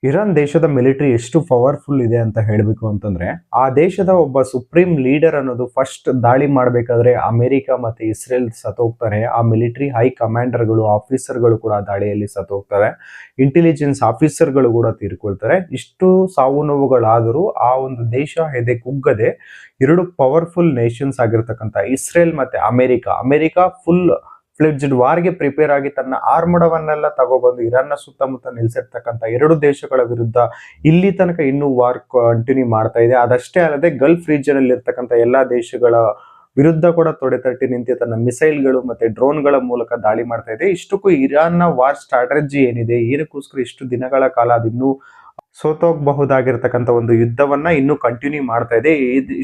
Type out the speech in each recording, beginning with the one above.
Iran ದೇಶದ military ಎಷ್ಟು powerful ಇದೆ ಅಂತ ಹೇಳಬೇಕು ಅಂತಂದ್ರೆ, ಆ ದೇಶದ ಒಬ್ಬ ಸುಪ್ರೀಂ ಲೀಡರ್ ಅನ್ನೋದು ಫಸ್ಟ್ ದಾಳಿ ಮಾಡಬೇಕಾದ್ರೆ ಅಮೆರಿಕ ಮತ್ತೆ ಇಸ್ರೇಲ್ ಸತ್ತೋಗ್ತಾರೆ. ಆ ಮಿಲಿಟರಿ ಹೈ ಕಮಾಂಡರ್ಗಳು ಆಫೀಸರ್ಗಳು ಕೂಡ ದಾಳಿಯಲ್ಲಿ ಸತ್ತೋಗ್ತಾರೆ. ಇಂಟೆಲಿಜೆನ್ಸ್ ಆಫೀಸರ್ಗಳು ಕೂಡ ತೀರ್ಕೊಳ್ತಾರೆ. ಇಷ್ಟು ಸಾವು ನೋವುಗಳಾದರೂ ಆ ಒಂದು ದೇಶ ಎದೆ ಕುಗ್ಗದೆ ಎರಡು ಪವರ್ಫುಲ್ ನೇಷನ್ಸ್ ಆಗಿರ್ತಕ್ಕಂಥ ಇಸ್ರೇಲ್ ಮತ್ತೆ ಅಮೆರಿಕ ಫುಲ್ ಫ್ಲೆಡ್ಜ್ಡ್ ವಾರ್ಗೆ ಪ್ರಿಪೇರ್ ಆಗಿ ತನ್ನ ಆರ್ಮಡವನ್ನೆಲ್ಲ ತಗೊಬಂದು ಇರಾನ್ನ ಸುತ್ತಮುತ್ತ ನಿಲ್ಸಿರ್ತಕ್ಕಂಥ ಎರಡು ದೇಶಗಳ ವಿರುದ್ಧ ಇಲ್ಲಿ ತನಕ ಇನ್ನೂ ವಾರ್ ಕಂಟಿನ್ಯೂ ಮಾಡ್ತಾ ಇದೆ. ಅದಷ್ಟೇ ಅಲ್ಲದೆ ಗಲ್ಫ್ ರೀಜನ್ ಅಲ್ಲಿ ಇರ್ತಕ್ಕಂಥ ಎಲ್ಲಾ ದೇಶಗಳ ವಿರುದ್ಧ ಕೂಡ ತೊಡೆತಟ್ಟಿ ನಿಂತಿ ತನ್ನ ಮಿಸೈಲ್ಗಳು ಮತ್ತೆ ಡ್ರೋನ್ಗಳ ಮೂಲಕ ದಾಳಿ ಮಾಡ್ತಾ ಇದೆ. ಇಷ್ಟಕ್ಕೂ ಇರಾನ್ನ ವಾರ್ ಸ್ಟ್ರಾಟಜಿ ಏನಿದೆ, ಏನಕ್ಕೋಸ್ಕರ ಇಷ್ಟು ದಿನಗಳ ಕಾಲ ಅದಿನ್ನೂ ಸೋತೋಗಬಹುದಾಗಿರ್ತಕ್ಕಂಥ ಒಂದು ಯುದ್ಧವನ್ನ ಇನ್ನೂ ಕಂಟಿನ್ಯೂ ಮಾಡ್ತಾ ಇದೆ.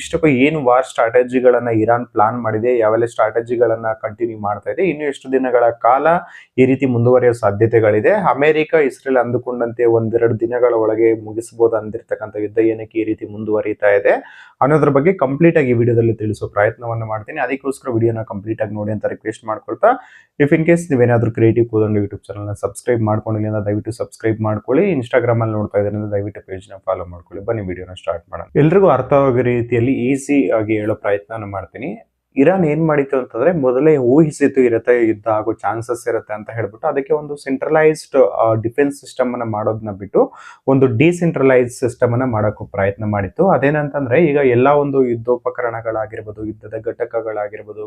ಇಷ್ಟಕ್ಕೂ ಏನು ವಾರ್ ಸ್ಟ್ರಾಟಜಿಗಳನ್ನ ಇರಾನ್ ಪ್ಲಾನ್ ಮಾಡಿದೆ, ಯಾವೆಲ್ಲ ಸ್ಟ್ರಾಟಜಿಗಳನ್ನ ಕಂಟಿನ್ಯೂ ಮಾಡ್ತಾ ಇದೆ, ಇನ್ನು ಎಷ್ಟು ದಿನಗಳ ಕಾಲ ಈ ರೀತಿ ಮುಂದುವರಿಯೋ ಸಾಧ್ಯತೆಗಳಿದೆ, ಅಮೆರಿಕ ಇಸ್ರೇಲ್ ಅಂದುಕೊಂಡಂತೆ ಒಂದೆರಡು ದಿನಗಳ ಒಳಗೆ ಮುಗಿಸಬಹುದು ಅಂದಿರ್ತಕ್ಕಂಥ ಯುದ್ಧ ಏನಕ್ಕೆ ಈ ರೀತಿ ಮುಂದುವರಿತಾ ಇದೆ ಅನ್ನೋದ್ರ ಬಗ್ಗೆ ಕಂಪ್ಲೀಟ್ ಆಗಿ ಈ ವಿಡಿಯೋದಲ್ಲಿ ತಿಳಿಸೋ ಪ್ರಯತ್ನವನ್ನ ಮಾಡ್ತೀನಿ. ಅದಕ್ಕೋಸ್ಕರ ವಿಡಿಯೋನ ಕಂಪ್ಲೀಟ್ ಆಗಿ ನೋಡಿ ಅಂತ ರಿಕ್ವೆಸ್ಟ್ ಮಾಡ್ಕೊಳ್ತಾ, ಇಫ್ ಇನ್ ಕೇಸ್ ನೀವೇನಾದ್ರೂ ಕ್ರಿಯೇಟಿವ್ ಕೋದಂಡ ಯೂಟ್ಯೂಬ್ ಚಾನಲ್ನ ಸಬ್ಸ್ಕ್ರೈಬ್ ಮಾಡ್ಕೊಂಡಿಲ್ಲ ದಯವಿಟ್ಟು ಸಬ್ಸ್ಕ್ರೈಬ್ ಮಾಡ್ಕೊಳ್ಳಿ. ಇನ್ಸ್ಟಾಗ್ರಾಮ್ ಅಲ್ಲಿ ನೋಡ್ತಾ ಇದ್ರೆ ದಯವಿಟ್ಟು ಪೇಜ್ ನ ಫಾಲೋ ಮಾಡ್ಕೊಳ್ಳಿ. ಬನ್ನಿ ವಿಡಿಯೋನ ಸ್ಟಾರ್ಟ್ ಮಾಡೋಣ. ಎಲ್ರಿಗೂ ಅರ್ಥವಾಗೋ ರೀತಿಯಲ್ಲಿ ಈಸಿ ಆಗಿ ಹೇಳೋ ಪ್ರಯತ್ನ ಮಾಡ್ತೀನಿ. ಇರಾನ್ ಏನ್ ಮಾಡಿತ್ತು ಅಂತಂದ್ರೆ, ಮೊದಲೇ ಊಹಿಸಿತು ಇರುತ್ತೆ ಯುದ್ಧ ಆಗೋ ಚಾನ್ಸಸ್ ಇರುತ್ತೆ ಅಂತ ಹೇಳ್ಬಿಟ್ಟು ಅದಕ್ಕೆ ಒಂದು ಸೆಂಟ್ರಲೈಸ್ಡ್ ಡಿಫೆನ್ಸ್ ಸಿಸ್ಟಮ್ ಅನ್ನ ಮಾಡೋದನ್ನ ಬಿಟ್ಟು ಒಂದು ಡಿಸೆಂಟ್ರಲೈಸ್ ಸಿಸ್ಟಮ್ ಅನ್ನ ಮಾಡೋಕ್ಕೂ ಪ್ರಯತ್ನ ಮಾಡಿತ್ತು. ಅದೇನಂತಂದ್ರೆ, ಈಗ ಎಲ್ಲಾ ಒಂದು ಯುದ್ಧೋಪಕರಣಗಳಾಗಿರ್ಬೋದು, ಯುದ್ಧದ ಘಟಕಗಳಾಗಿರ್ಬೋದು,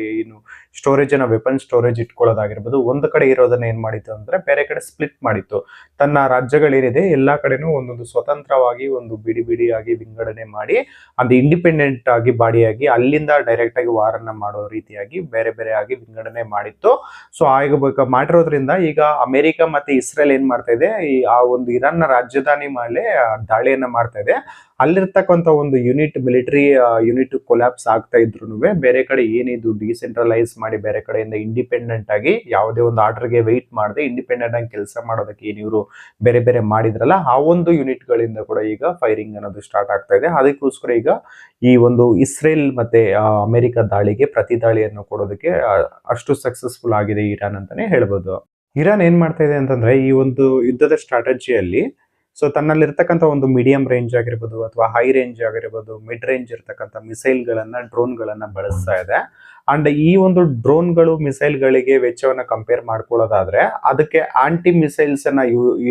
ಏನು ಸ್ಟೋರೇಜ್ ಅನ್ನ ವೆಪನ್ ಸ್ಟೋರೇಜ್ ಇಟ್ಕೊಳ್ಳೋದಾಗಿರ್ಬೋದು, ಒಂದು ಕಡೆ ಇರೋದನ್ನ ಏನ್ ಮಾಡಿತ್ತು ಅಂದ್ರೆ ಬೇರೆ ಕಡೆ ಸ್ಪ್ಲಿಟ್ ಮಾಡಿತ್ತು. ತನ್ನ ರಾಜ್ಯಗಳಿರಿದೆ ಎಲ್ಲಾ ಕಡೆನೂ ಒಂದೊಂದು ಸ್ವತಂತ್ರವಾಗಿ ಒಂದು ಬಿಡಿ ಬಿಡಿಯಾಗಿ ವಿಂಗಡಣೆ ಮಾಡಿ ಅದು ಇಂಡಿಪೆಂಡೆಂಟ್ ಆಗಿ ಬಾಡಿಯಾಗಿ ಅಲ್ಲಿಂದ ಡೈರೆಕ್ಟ್ ಆಗಿ ವಾರನ್ನ ಮಾಡೋ ರೀತಿಯಾಗಿ ಬೇರೆ ಬೇರೆ ಆಗಿ ವಿಂಗಡಣೆ ಮಾಡಿತ್ತು. ಸೊ ಆಗ ಮಾಡಿರೋದ್ರಿಂದ ಈಗ ಅಮೆರಿಕ ಮತ್ತೆ ಇಸ್ರೇಲ್ ಏನ್ ಮಾಡ್ತಾ ಇದೆ, ಆ ಒಂದು ಇರಾನ್ನ ರಾಜಧಾನಿ ಮೇಲೆ ದಾಳಿಯನ್ನ ಮಾಡ್ತಾ ಇದೆ. ಅಲ್ಲಿರ್ತಕ್ಕಂಥ ಒಂದು ಮಿಲಿಟರಿ ಯೂನಿಟ್ ಕೊಲ್ಯಾಪ್ಸ್ ಆಗ್ತಾ ಇದ್ರು ಬೇರೆ ಕಡೆ ಏನಿದು ಡಿಸೆಂಟ್ರಲೈಸ್ ಮಾಡಿ ಬೇರೆ ಕಡೆಯಿಂದ ಇಂಡಿಪೆಂಡೆಂಟ್ ಆಗಿ ಯಾವುದೇ ಒಂದು ಆರ್ಡರ್ಗೆ ವೆಯ್ಟ್ ಮಾಡದೆ ಇಂಡಿಪೆಂಡೆಂಟ್ ಆಗಿ ಕೆಲಸ ಮಾಡೋದಕ್ಕೆ ಏನ್ ಇವರು ಬೇರೆ ಬೇರೆ ಮಾಡಿದ್ರಲ್ಲ, ಆ ಒಂದು ಯೂನಿಟ್ ಗಳಿಂದ ಕೂಡ ಈಗ ಫೈರಿಂಗ್ ಅನ್ನೋದು ಸ್ಟಾರ್ಟ್ ಆಗ್ತಾ ಇದೆ. ಅದಕ್ಕೋಸ್ಕರ ಈಗ ಈ ಒಂದು ಇಸ್ರೇಲ್ ಮತ್ತೆ ಅಮೆರಿಕ ದಾಳಿಗೆ ಪ್ರತಿ ದಾಳಿಯನ್ನು ಕೊಡೋದಕ್ಕೆ ಅಷ್ಟು ಸಕ್ಸಸ್ಫುಲ್ ಆಗಿದೆ ಇರಾನ್ ಅಂತಾನೆ ಹೇಳ್ಬೋದು. ಇರಾನ್ ಏನ್ ಮಾಡ್ತಾ ಇದೆ ಅಂತಂದ್ರೆ, ಈ ಒಂದು ಯುದ್ಧದ ಸ್ಟ್ರಾಟಜಿಯಲ್ಲಿ ಸೊ ತನ್ನಲ್ಲಿರ್ತಕ್ಕಂಥ ಒಂದು ಮೀಡಿಯಂ ರೇಂಜ್ ಆಗಿರ್ಬೋದು ಅಥವಾ ಹೈ ರೇಂಜ್ ಆಗಿರ್ಬೋದು, ಮಿಡ್ ರೇಂಜ್ ಇರ್ತಕ್ಕಂಥ ಮಿಸೈಲ್ಗಳನ್ನ ಡ್ರೋನ್ಗಳನ್ನ ಬಳಸ್ತಾ ಇದೆ. ಅಂಡ್ ಈ ಒಂದು ಡ್ರೋನ್ಗಳು ಮಿಸೈಲ್ಗಳಿಗೆ ವೆಚ್ಚವನ್ನ ಕಂಪೇರ್ ಮಾಡ್ಕೊಳ್ಳೋದಾದ್ರೆ, ಅದಕ್ಕೆ ಆಂಟಿ ಮಿಸೈಲ್ಸ್ ಅನ್ನ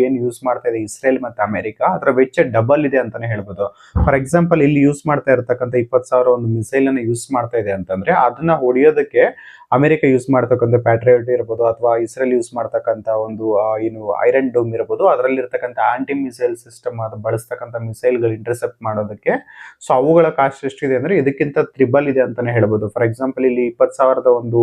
ಏನ್ ಯೂಸ್ ಮಾಡ್ತಾ ಇದೆ ಇಸ್ರೇಲ್ ಮತ್ತೆ ಅಮೆರಿಕ, ಅದರ ವೆಚ್ಚ ಡಬಲ್ ಇದೆ ಅಂತಾನೆ ಹೇಳ್ಬೋದು. ಫಾರ್ ಎಕ್ಸಾಂಪಲ್, ಇಲ್ಲಿ ಯೂಸ್ ಮಾಡ್ತಾ ಇರ್ತಕ್ಕಂಥ 20,000 ಒಂದು ಮಿಸೈಲ್ ಅನ್ನ ಯೂಸ್ ಮಾಡ್ತಾ ಇದೆ ಅಂತಂದ್ರೆ, ಅದನ್ನ ಹೊಡೆಯೋದಕ್ಕೆ ಅಮೆರಿಕ ಯೂಸ್ ಮಾಡ್ತಕ್ಕಂಥ ಪ್ಯಾಟ್ರಿಯಾಟ್ ಇರ್ಬೋದು ಅಥವಾ ಇಸ್ರೇಲ್ ಯೂಸ್ ಮಾಡ್ತಕ್ಕಂಥ ಒಂದು ಏನು ಐರನ್ ಡೋಮ್ ಇರ್ಬೋದು, ಅದರಲ್ಲಿ ಇರ್ತಕ್ಕಂಥ ಆಂಟಿ ಮಿಸೈಲ್ ಸಿಸ್ಟಮ್ ಅದು ಬಳಸ್ತಕ್ಕಂಥ ಮಿಸೈಲ್ಗಳು ಇಂಟರ್ಸೆಪ್ಟ್ ಮಾಡೋದಕ್ಕೆ ಸೊ ಅವುಗಳ ಕಾಸ್ಟ್ ಎಷ್ಟಿದೆ ಅಂದ್ರೆ ಇದಕ್ಕಿಂತ ತ್ರಿಬಲ್ ಇದೆ ಅಂತಾನೆ ಹೇಳ್ಬೋದು. ಫಾರ್ ಎಕ್ಸಾಂಪಲ್, ಇಲ್ಲಿ 20,000 ಒಂದು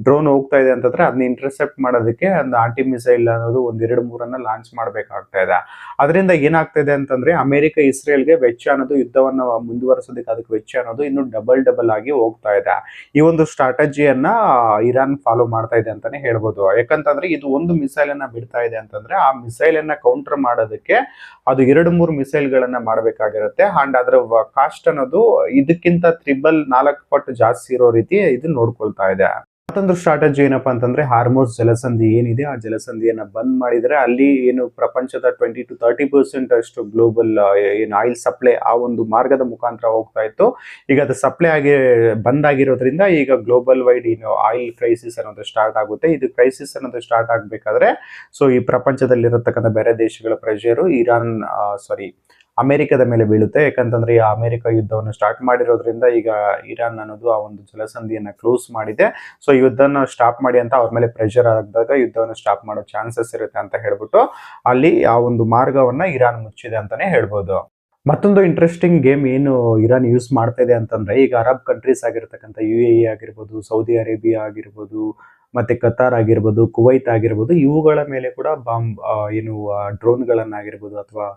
ಡ್ರೋನ್ ಹೋಗ್ತಾ ಇದೆ ಅಂತಂದ್ರೆ ಅದನ್ನ ಇಂಟರ್ಸೆಪ್ಟ್ ಮಾಡೋದಕ್ಕೆ ಒಂದು ಆಂಟಿ ಮಿಸೈಲ್ ಅನ್ನೋದು ಒಂದ್ 2-3 ಲಾಂಚ್ ಮಾಡ್ಬೇಕಾಗ್ತಾ ಇದೆ. ಅದರಿಂದ ಏನಾಗ್ತಾ ಇದೆ ಅಂತಂದ್ರೆ, ಅಮೆರಿಕ ಇಸ್ರೇಲ್ಗೆ ವೆಚ್ಚ ಅನ್ನೋದು ಯುದ್ಧವನ್ನ ಮುಂದುವರಿಸೋದಕ್ಕೆ ಅದಕ್ಕೆ ವೆಚ್ಚ ಅನ್ನೋದು ಇನ್ನು ಡಬಲ್ ಆಗಿ ಹೋಗ್ತಾ ಇದೆ. ಈ ಒಂದು ಸ್ಟ್ರಾಟಜಿಯನ್ನ ಇರಾನ್ ಫಾಲೋ ಮಾಡ್ತಾ ಇದೆ ಅಂತಾನೆ ಹೇಳ್ಬೋದು. ಯಾಕಂತಂದ್ರೆ, ಇದು ಒಂದು ಮಿಸೈಲ್ ಅನ್ನ ಬಿಡ್ತಾ ಇದೆ ಅಂತಂದ್ರೆ ಆ ಮಿಸೈಲ್ ಅನ್ನ ಕೌಂಟರ್ ಮಾಡೋದಕ್ಕೆ ಅದು 2-3 ಮಿಸೈಲ್ ಗಳನ್ನ ಮಾಡಬೇಕಾಗಿರುತ್ತೆ. ಅಂಡ್ ಅದರ ಕಾಸ್ಟ್ ಅನ್ನೋದು ಇದಕ್ಕಿಂತ ತ್ರಿಬಲ್ 4 ಪಟ್ಟು ಜಾಸ್ತಿ ಇರೋ ರೀತಿ ಇದು ನೋಡ್ಕೊಳ್ತಾ ಇದೆ. ಮತ್ತೊಂದು ಸ್ಟ್ರಾಟಜಿ ಏನಪ್ಪಾ ಅಂತಂದ್ರೆ, ಹಾರ್ಮೋಸ್ ಜಲಸಂಧಿ ಏನಿದೆ ಆ ಜಲಸಂಧಿಯನ್ನ ಬಂದ್ ಮಾಡಿದ್ರೆ ಅಲ್ಲಿ ಏನು ಪ್ರಪಂಚದ 20-30% ಅಷ್ಟು ಗ್ಲೋಬಲ್ ಏನು ಆಯಿಲ್ ಸಪ್ಲೈ ಆ ಒಂದು ಮಾರ್ಗದ ಮುಖಾಂತರ ಹೋಗ್ತಾ ಇತ್ತು. ಈಗ ಅದು ಸಪ್ಲೈ ಆಗಿ ಬಂದ್ ಆಗಿರೋದ್ರಿಂದ ಈಗ ಗ್ಲೋಬಲ್ ವೈಡ್ ಏನು ಆಯಿಲ್ ಕ್ರೈಸಿಸ್ ಅನ್ನೋದು ಸ್ಟಾರ್ಟ್ ಆಗುತ್ತೆ. ಇದು ಕ್ರೈಸಿಸ್ ಅನ್ನೋದು ಸ್ಟಾರ್ಟ್ ಆಗ್ಬೇಕಾದ್ರೆ ಸೊ ಈ ಪ್ರಪಂಚದಲ್ಲಿರತಕ್ಕಂಥ ಬೇರೆ ದೇಶಗಳ ಪ್ರೆಷರು ಅಮೆರಿಕದ ಮೇಲೆ ಬೀಳುತ್ತೆ. ಯಾಕಂತಂದ್ರೆ ಈ ಅಮೆರಿಕ ಯುದ್ಧವನ್ನು ಸ್ಟಾರ್ಟ್ ಮಾಡಿರೋದ್ರಿಂದ ಈಗ ಇರಾನ್ ಅನ್ನೋದು ಆ ಒಂದು ಜಲಸಂಧಿಯನ್ನ ಕ್ಲೋಸ್ ಮಾಡಿದೆ. ಸೊ ಈ ಯುದ್ಧನ ಸ್ಟಾಪ್ ಮಾಡಿ ಅಂತ ಅವ್ರ ಮೇಲೆ ಪ್ರೆಷರ್ ಆಗಿದಾಗ ಯುದ್ಧವನ್ನು ಸ್ಟಾಪ್ ಮಾಡೋ ಚಾನ್ಸಸ್ ಇರುತ್ತೆ ಅಂತ ಹೇಳ್ಬಿಟ್ಟು ಅಲ್ಲಿ ಆ ಒಂದು ಮಾರ್ಗವನ್ನ ಇರಾನ್ ಮುಚ್ಚಿದೆ ಅಂತಾನೆ ಹೇಳ್ಬೋದು. ಮತ್ತೊಂದು ಇಂಟ್ರೆಸ್ಟಿಂಗ್ ಗೇಮ್ ಏನು ಇರಾನ್ ಯೂಸ್ ಮಾಡ್ತಾ ಇದೆ ಅಂತಂದ್ರೆ, ಈಗ ಅರಬ್ ಕಂಟ್ರೀಸ್ ಆಗಿರ್ತಕ್ಕಂಥ UAE ಆಗಿರ್ಬೋದು, ಸೌದಿ ಅರೇಬಿಯಾ ಆಗಿರ್ಬೋದು, ಮತ್ತೆ ಕತಾರ್ ಆಗಿರ್ಬೋದು, ಕುವೈತ್ ಆಗಿರ್ಬೋದು, ಇವುಗಳ ಮೇಲೆ ಕೂಡ ಬಾಂಬ್ ಏನು ಡ್ರೋನ್ಗಳನ್ನಾಗಿರ್ಬೋದು ಅಥವಾ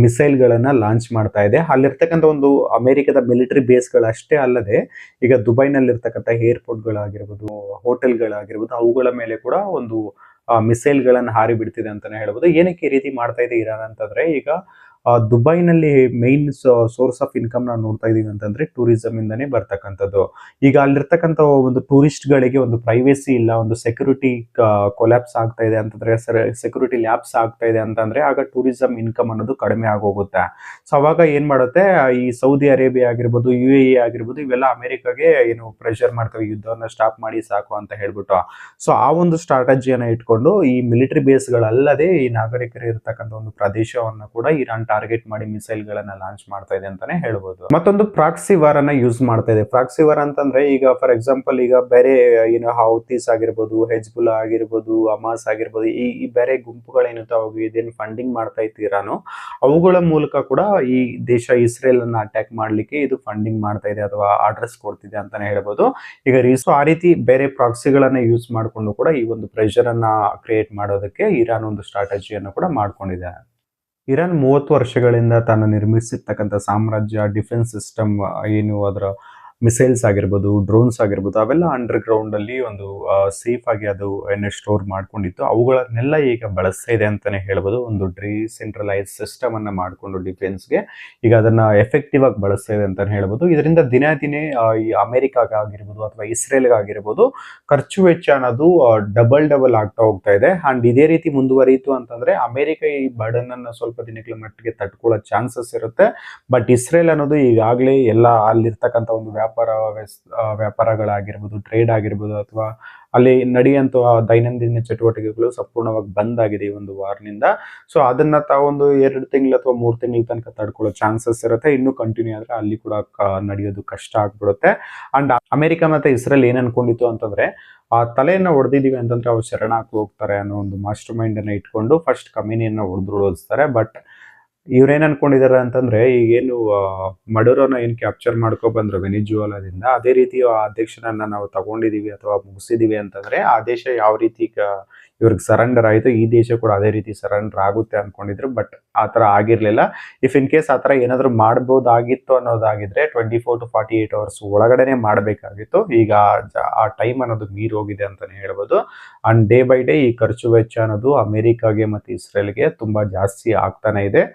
ಮಿಸೈಲ್ಗಳನ್ನ ಲಾಂಚ್ ಮಾಡ್ತಾ ಇದೆ. ಅಲ್ಲಿರ್ತಕ್ಕಂಥ ಒಂದು ಅಮೆರಿಕದ ಮಿಲಿಟರಿ ಬೇಸ್ಗಳಷ್ಟೇ ಅಲ್ಲದೆ ಈಗ ದುಬೈನಲ್ಲಿರ್ತಕ್ಕಂಥ ಏರ್ಪೋರ್ಟ್ಗಳಾಗಿರ್ಬೋದು, ಹೋಟೆಲ್ಗಳಾಗಿರ್ಬೋದು, ಅವುಗಳ ಮೇಲೆ ಕೂಡ ಒಂದು ಮಿಸೈಲ್ಗಳನ್ನ ಹಾರಿ ಬಿಡ್ತಿದೆ ಅಂತಾನೆ ಹೇಳ್ಬೋದು. ಏನಕ್ಕೆ ಈ ರೀತಿ ಮಾಡ್ತಾ ಇದೆ ಇರಾನ್ ಅಂತಂದ್ರೆ, ಈಗ ದುಬೈನಲ್ಲಿ ಮೇನ್ ಸೋರ್ಸ್ ಆಫ್ ಇನ್ಕಮ್ ನಾವು ನೋಡ್ತಾ ಇದೀವಿ ಅಂತಂದ್ರೆ ಟೂರಿಸಂ ಇಂದಾನೇ ಬರ್ತಕ್ಕಂಥದ್ದು. ಈಗ ಅಲ್ಲಿರ್ತಕ್ಕಂಥ ಒಂದು ಟೂರಿಸ್ಟ್ ಗಳಿಗೆ ಒಂದು ಪ್ರೈವೇಸಿ ಇಲ್ಲ, ಒಂದು ಸೆಕ್ಯೂರಿಟಿ ಕೊಲ್ಯಾಪ್ಸ್ ಆಗ್ತಾ ಇದೆ ಅಂತಂದ್ರೆ, ಸೆಕ್ಯೂರಿಟಿ ಲ್ಯಾಪ್ಸ್ ಆಗ್ತಾ ಇದೆ ಅಂತಂದ್ರೆ ಆಗ ಟೂರಿಸಂ ಇನ್ಕಮ್ ಅನ್ನೋದು ಕಡಿಮೆ ಆಗೋಗುತ್ತೆ. ಸೊ ಅವಾಗ ಏನ್ ಮಾಡುತ್ತೆ, ಈ ಸೌದಿ ಅರೇಬಿಯಾ ಆಗಿರ್ಬೋದು, UAE ಆಗಿರ್ಬೋದು, ಇವೆಲ್ಲ ಅಮೆರಿಕಾಗೆ ಏನು ಪ್ರೆಷರ್ ಮಾಡ್ತವೆ, ಯುದ್ಧವನ್ನ ಸ್ಟಾಪ್ ಮಾಡಿ ಸಾಕು ಅಂತ ಹೇಳ್ಬಿಟ್ಟು. ಸೊ ಆ ಒಂದು ಸ್ಟ್ರಾಟಜಿಯನ್ನ ಇಟ್ಕೊಂಡು ಈ ಮಿಲಿಟರಿ ಬೇಸ್ಗಳಲ್ಲದೆ ಈ ನಾಗರಿಕರು ಇರತಕ್ಕಂಥ ಒಂದು ಪ್ರದೇಶವನ್ನ ಕೂಡ ಇರಾನ್ ಟಾರ್ಗೆಟ್ ಮಾಡಿ ಮಿಸೈಲ್ ಗಳನ್ನ ಲಾಂಚ್ ಮಾಡ್ತಾ ಇದೆ ಅಂತಾನೆ ಹೇಳ್ಬೋದು. ಮತ್ತೊಂದು ಪ್ರಾಕ್ಸಿ ವಾರ್ ಅನ್ನ ಯೂಸ್ ಮಾಡ್ತಾ ಇದೆ. ಪ್ರಾಕ್ಸಿ ವಾರ್ ಅಂತಂದ್ರೆ ಈಗ ಫಾರ್ ಎಕ್ಸಾಂಪಲ್ ಈಗ ಬೇರೆ ಏನು ಹೌತೀಸ್ ಆಗಿರ್ಬೋದು, ಹೆಜ್ಬುಲ್ಲಾ ಆಗಿರ್ಬೋದು, ಹಮಾಸ್ ಆಗಿರ್ಬೋದು, ಈ ಬೇರೆ ಗುಂಪುಗಳೇನಿರ್ತಾವ ಅವು ಇದೇನು ಫಂಡಿಂಗ್ ಮಾಡ್ತಾ ಇತ್ತು ಇರಾನು, ಅವುಗಳ ಮೂಲಕ ಕೂಡ ಈ ದೇಶ ಇಸ್ರೇಲ್ ಅನ್ನ ಅಟ್ಯಾಕ್ ಮಾಡ್ಲಿಕ್ಕೆ ಇದು ಫಂಡಿಂಗ್ ಮಾಡ್ತಾ ಇದೆ ಅಥವಾ ಆರ್ಡರ್ಸ್ ಕೊಡ್ತಿದೆ ಅಂತಾನೆ ಹೇಳ್ಬೋದು. ಈಗ ಆ ರೀತಿ ಬೇರೆ ಪ್ರಾಕ್ಸಿಗಳನ್ನ ಯೂಸ್ ಮಾಡಿಕೊಂಡು ಕೂಡ ಈ ಒಂದು ಪ್ರೆಷರ್ ಅನ್ನ ಕ್ರಿಯೇಟ್ ಮಾಡೋದಕ್ಕೆ ಇರಾನ್ ಒಂದು ಸ್ಟ್ರಾಟಜಿಯನ್ನು ಕೂಡ ಮಾಡ್ಕೊಂಡಿದೆ. ಇರಾನ್ 30 ವರ್ಷಗಳಿಂದ ತಾನು ನಿರ್ಮಿಸಿರ್ತಕ್ಕಂಥ ಸಾಮ್ರಾಜ್ಯ, ಡಿಫೆನ್ಸ್ ಸಿಸ್ಟಮ್, ಏನು ಅದರ ಮಿಸೈಲ್ಸ್ ಆಗಿರ್ಬೋದು, ಡ್ರೋನ್ಸ್ ಆಗಿರ್ಬೋದು, ಅವೆಲ್ಲ ಅಂಡರ್ ಗ್ರೌಂಡ್ ಅಲ್ಲಿ ಒಂದು ಸೇಫ್ ಆಗಿ ಅದು ಸ್ಟೋರ್ ಮಾಡ್ಕೊಂಡಿತ್ತು. ಅವುಗಳನ್ನೆಲ್ಲ ಈಗ ಬಳಸ್ತಾ ಇದೆ ಅಂತಾನೆ ಹೇಳ್ಬೋದು. ಒಂದು ಡಿಸೆಂಟ್ರಲೈಸ್ ಸಿಸ್ಟಮ್ ಅನ್ನ ಮಾಡಿಕೊಂಡು ಡಿಫೆನ್ಸ್ಗೆ ಈಗ ಅದನ್ನ ಎಫೆಕ್ಟಿವ್ ಆಗಿ ಬಳಸ್ತಾ ಇದೆ ಅಂತಾನೆ ಹೇಳ್ಬೋದು. ಇದರಿಂದ ದಿನೇ ದಿನೇ ಈ ಅಮೆರಿಕಾಗಿರ್ಬೋದು ಅಥವಾ ಇಸ್ರೇಲ್ಗಾಗಿರ್ಬೋದು ಖರ್ಚು ವೆಚ್ಚ ಅನ್ನೋದು ಡಬಲ್ ಆಗ್ತಾ ಹೋಗ್ತಾ ಇದೆ. ಅಂಡ್ ಇದೇ ರೀತಿ ಮುಂದುವರಿಯಿತು ಅಂತಂದ್ರೆ ಅಮೆರಿಕ ಈ ಬರ್ಡನ್ ಅನ್ನ ಸ್ವಲ್ಪ ದಿನಗಳ ಮಟ್ಟಿಗೆ ತಡ್ಕೊಳ್ಳೋ ಚಾನ್ಸಸ್ ಇರುತ್ತೆ. ಬಟ್ ಇಸ್ರೇಲ್ ಅನ್ನೋದು ಈಗಾಗಲೇ ಎಲ್ಲ ಅಲ್ಲಿರ್ತಕ್ಕಂಥ ಒಂದು ವ್ಯಾಪಾರಗಳಾಗಿರ್ಬೋದು, ಟ್ರೇಡ್ ಆಗಿರ್ಬೋದು, ಅಥವಾ ಅಲ್ಲಿ ನಡೆಯುವಂತ ದೈನಂದಿನ ಚಟುವಟಿಕೆಗಳು ಸಂಪೂರ್ಣವಾಗಿ ಬಂದ್ ಆಗಿದೆ ಈ ಒಂದು ವಾರ್ನಿಂದ. ಸೊ ಅದನ್ನ ತಾವೊಂದು 2 ತಿಂಗಳು ಅಥವಾ 3 ತಿಂಗಳ ತನಕ ತಡ್ಕೊಳ್ಳೋ ಚಾನ್ಸಸ್ ಇರುತ್ತೆ. ಇನ್ನು ಕಂಟಿನ್ಯೂ ಆದ್ರೆ ಅಲ್ಲಿ ಕೂಡ ನಡೆಯೋದು ಕಷ್ಟ ಆಗ್ಬಿಡುತ್ತೆ. ಅಂಡ್ ಅಮೆರಿಕ ಮತ್ತೆ ಇಸ್ರೇಲ್ ಏನ್ ಅನ್ಕೊಂಡಿತ್ತು ಅಂತಂದ್ರೆ, ಆ ತಲೆಯನ್ನ ಹೊಡೆದಿದೀವಿ ಅಂತಂದ್ರೆ ಅವ್ರು ಶರಣಾಗಿ ಹೋಗ್ತಾರೆ ಅನ್ನೋ ಒಂದು ಮಾಸ್ಟರ್ ಮೈಂಡ್ ಅನ್ನ ಇಟ್ಕೊಂಡು ಫಸ್ಟ್ ಕಮಿನಿಯನ್ನ ಹೊಡೆದೋಡಿಸ್ತಾರೆ. ಬಟ್ ಇವ್ರೇನ್ ಅನ್ಕೊಂಡಿದಾರೆ ಅಂತಂದ್ರೆ, ಈಗೇನು ಮಡುರೋನ ಏನ್ ಕ್ಯಾಪ್ಚರ್ ಮಾಡ್ಕೊ ಬಂದ್ರು ವೆನಿಜುವಾಲಾದಿಂದ, ಅದೇ ರೀತಿ ಆ ಅಧ್ಯಕ್ಷನನ್ನ ನಾವು ತಗೊಂಡಿದೀವಿ ಅಥವಾ ಮುಗಿಸಿದೀವಿ ಅಂತಂದ್ರೆ ಆ ದೇಶ ಯಾವ ರೀತಿ ಇವ್ರಿಗೆ ಸರೆಂಡರ್ ಆಯ್ತು, ಈ ದೇಶ ಕೂಡ ಅದೇ ರೀತಿ ಸರೆಂಡರ್ ಆಗುತ್ತೆ ಅನ್ಕೊಂಡಿದ್ರು. ಬಟ್ ಆತರ ಆಗಿರ್ಲಿಲ್ಲ. ಇಫ್ ಇನ್ ಕೇಸ್ ಆತರ ಏನಾದ್ರು ಮಾಡ್ಬೋದಾಗಿತ್ತು ಅನ್ನೋದಾಗಿದ್ರೆ 24 to 48 ಅವರ್ಸ್ ಒಳಗಡೆನೆ ಮಾಡ್ಬೇಕಾಗಿತ್ತು. ಈಗ ಆ ಟೈಮ್ ಅನ್ನೋದು ಮೀರಿ ಹೋಗಿದೆ ಅಂತಾನೆ ಹೇಳ್ಬೋದು. ಅಂಡ್ ಡೇ ಬೈ ಡೇ ಈ ಖರ್ಚು ವೆಚ್ಚ ಅನ್ನೋದು ಅಮೆರಿಕಾಗೆ ಮತ್ತೆ ಇಸ್ರೇಲ್ಗೆ ತುಂಬಾ ಜಾಸ್ತಿ ಆಗ್ತಾನೆ ಇದೆ.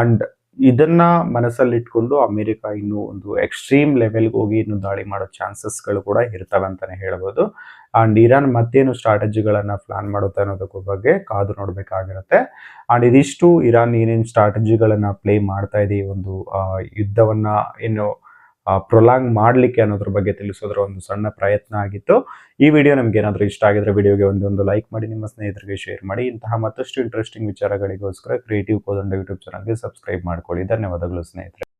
ಅಂಡ್ ಇದನ್ನ ಮನಸ್ಸಲ್ಲಿಟ್ಕೊಂಡು ಅಮೆರಿಕ ಇನ್ನು ಒಂದು ಎಕ್ಸ್ಟ್ರೀಮ್ ಲೆವೆಲ್ಗೆ ಹೋಗಿ ಇನ್ನು ದಾಳಿ ಮಾಡೋ ಚಾನ್ಸಸ್ಗಳು ಕೂಡ ಇರ್ತವೆ ಅಂತಾನೆ ಹೇಳ್ಬೋದು. ಅಂಡ್ ಇರಾನ್ ಮತ್ತೇನು ಸ್ಟ್ರಾಟಜಿಗಳನ್ನ ಪ್ಲಾನ್ ಮಾಡುತ್ತೆ ಅನ್ನೋದಕ್ಕೂ ಬಗ್ಗೆ ಕಾದು ನೋಡ್ಬೇಕಾಗಿರುತ್ತೆ. ಅಂಡ್ ಇದಿಷ್ಟು ಇರಾನ್ ಏನೇನು ಸ್ಟ್ರಾಟಜಿಗಳನ್ನ ಪ್ಲೇ ಮಾಡ್ತಾ ಇದೆ, ಈ ಒಂದು ಯುದ್ಧವನ್ನ ಏನು ಪ್ರೊಲಾಂಗ್ ಮಾಡಲಿಕ್ಕೆ ಅನ್ನೋದ್ರ ಬಗ್ಗೆ ತಿಳಿಸೋದ್ರ ಒಂದು ಸಣ್ಣ ಪ್ರಯತ್ನ ಆಗಿತ್ತು. ಈ ವಿಡಿಯೋ ನಮ್ಗೆ ಏನಾದರೂ ಇಷ್ಟ ಆಗಿದ್ರೆ ವಿಡಿಯೋಗೆ ಒಂದು ಲೈಕ್ ಮಾಡಿ, ನಿಮ್ಮ ಸ್ನೇಹಿತರಿಗೆ ಶೇರ್ ಮಾಡಿ. ಇಂತಹ ಮತ್ತಷ್ಟು ಇಂಟ್ರೆಸ್ಟಿಂಗ್ ವಿಚಾರಗಳಿಗೋಸ್ಕರ ಕ್ರಿಯೇಟಿವ್ ಕೋದಂಡ ಯೂಟ್ಯೂಬ್ ಚಾನಲ್ಗೆ ಸಬ್ಸ್ಕ್ರೈಬ್ ಮಾಡ್ಕೊಳ್ಳಿ. ಧನ್ಯವಾದಗಳು ಸ್ನೇಹಿತರೆ.